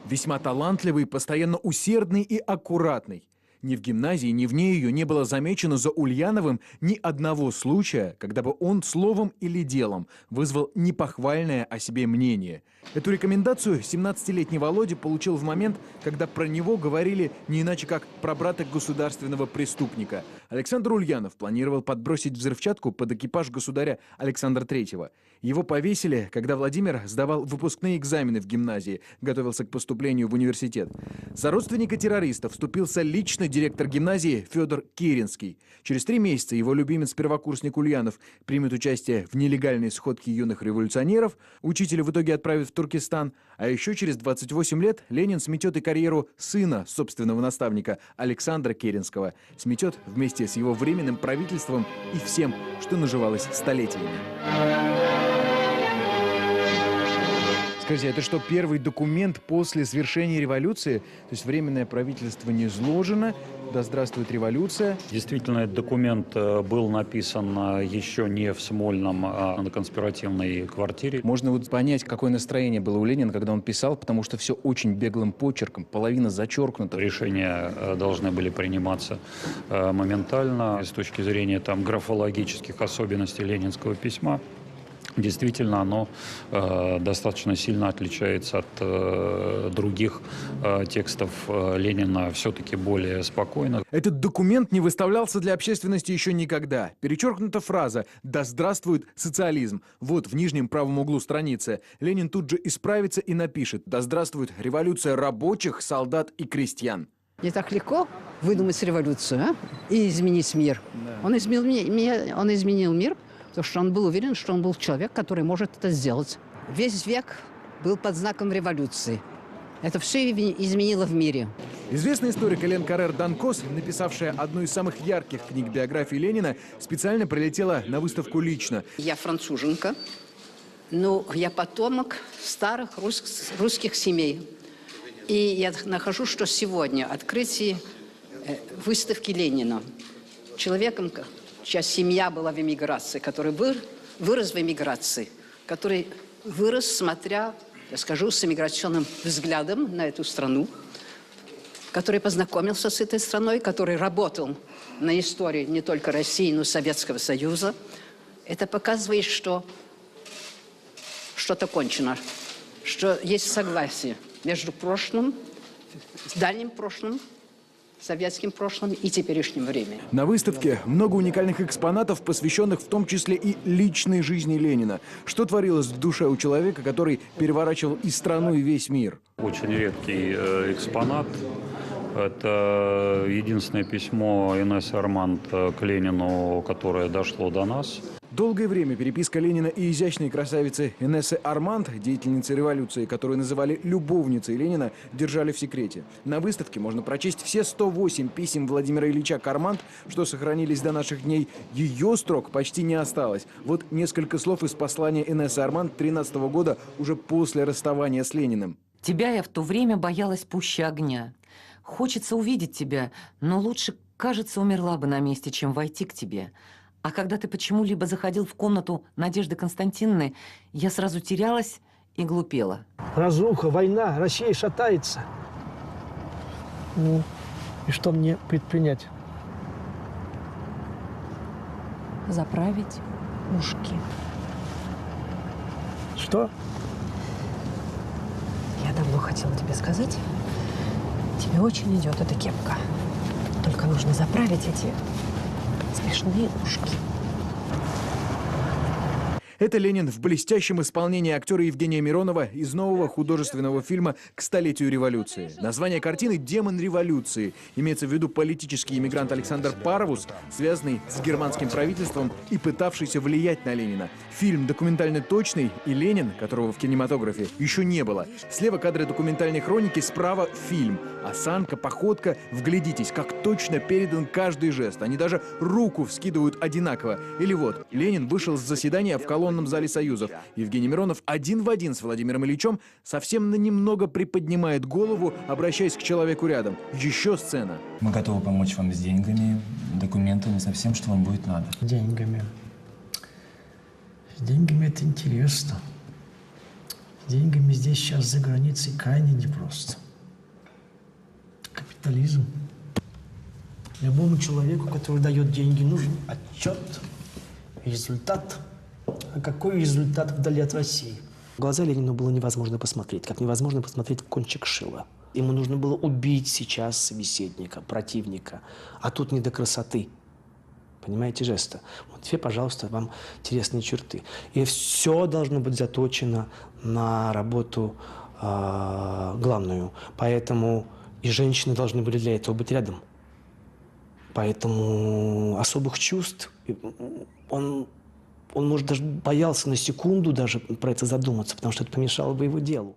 Весьма талантливый, постоянно усердный и аккуратный. Ни в гимназии, ни вне ее не было замечено за Ульяновым ни одного случая, когда бы он словом или делом вызвал непохвальное о себе мнение. Эту рекомендацию 17-летний Володя получил в момент, когда про него говорили не иначе как про брата государственного преступника. Александр Ульянов планировал подбросить взрывчатку под экипаж государя Александра III. Его повесили, когда Владимир сдавал выпускные экзамены в гимназии, готовился к поступлению в университет. За родственника террориста вступился лично директор гимназии Федор Керенский. Через 3 месяца его любимец-первокурсник Ульянов примет участие в нелегальной сходке юных революционеров, учителя в итоге отправят в Туркестан, а еще через 28 лет Ленин сметет и карьеру сына собственного наставника Александра Керенского, сметет вместе с его временным правительством и всем, что наживалось столетиями. Скажите, это что, первый документ после свершения революции? То есть временное правительство не изложено, да здравствует революция? Действительно, этот документ был написан еще не в Смольном, а на конспиративной квартире. Можно вот понять, какое настроение было у Ленина, когда он писал, потому что все очень беглым почерком, половина зачеркнута. Решения должны были приниматься моментально. С точки зрения графологических особенностей ленинского письма, действительно, оно достаточно сильно отличается от других текстов Ленина, все-таки более спокойно. Этот документ не выставлялся для общественности еще никогда. Перечеркнута фраза «Да здравствует социализм». Вот в нижнем правом углу страницы. Ленин тут же исправится и напишет «Да здравствует революция рабочих, солдат и крестьян». Не так легко выдумать революцию, и изменить мир. Да. Он изменил мир, потому что он был уверен, что он был человек, который может это сделать. Весь век был под знаком революции. Это все изменило в мире. Известный историк Элен Каррер Данкос, написавшая одну из самых ярких книг биографии Ленина, специально прилетела на выставку лично. Я француженка, но я потомок старых русских семей. И я нахожу, что сегодня открытие выставки Ленина человеком, чья семья была в эмиграции, который вырос в эмиграции, который вырос, смотря, я скажу, с эмиграционным взглядом на эту страну, который познакомился с этой страной, который работал на истории не только России, но и Советского Союза. Это показывает, что что-то кончено, что есть согласие между прошлым, дальним прошлым, советским прошлым и теперешним временем. На выставке много уникальных экспонатов, посвященных в том числе и личной жизни Ленина. Что творилось в душе у человека, который переворачивал и страну, и весь мир? Очень редкий экспонат. Это единственное письмо Инессы Арманд к Ленину, которое дошло до нас. Долгое время переписка Ленина и изящной красавицы Инессы Арманд, деятельницы революции, которую называли любовницей Ленина, держали в секрете. На выставке можно прочесть все 108 писем Владимира Ильича к Арманд, что сохранились до наших дней. Ее строк почти не осталось. Вот несколько слов из послания Инессы Арманд 13 года, уже после расставания с Лениным. Тебя я в то время боялась пуще огня. Хочется увидеть тебя, но лучше, кажется, умерла бы на месте, чем войти к тебе. А когда ты почему-либо заходил в комнату Надежды Константиновны, я сразу терялась и глупела. Разруха, война, Россия шатается. Ну, и что мне предпринять? Заправить ушки. Что? Я давно хотела тебе сказать, тебе очень идет эта кепка. Только нужно заправить эти смешные ушки. Это Ленин в блестящем исполнении актера Евгения Миронова из нового художественного фильма «К столетию революции». Название картины «Демон революции». Имеется в виду политический иммигрант Александр Парвус, связанный с германским правительством и пытавшийся влиять на Ленина. Фильм документально точный, и Ленин, которого в кинематографе еще не было. Слева кадры документальной хроники, справа фильм. Осанка, походка. Вглядитесь, как точно передан каждый жест. Они даже руку вскидывают одинаково. Или вот, Ленин вышел с заседания в колонном зале Союзов. Евгений Миронов один в один с Владимиром Ильичем совсем на немного приподнимает голову, обращаясь к человеку рядом. Еще сцена. Мы готовы помочь вам с деньгами, документами, со всем, что вам будет надо. Деньгами. С деньгами это интересно. С деньгами здесь сейчас за границей крайне непросто. Капитализм. Любому человеку, который дает деньги, нужен отчет, результат. А какой результат вдали от России? В глаза Ленину было невозможно посмотреть, как невозможно посмотреть в кончик шила. Ему нужно было убить сейчас собеседника, противника. А тут не до красоты. Понимаете жеста? Вот те, пожалуйста, вам интересные черты. И все должно быть заточено на работу главную. Поэтому и женщины должны были для этого быть рядом. Поэтому особых чувств он, может, даже боялся на секунду даже про это задуматься, потому что это помешало бы его делу.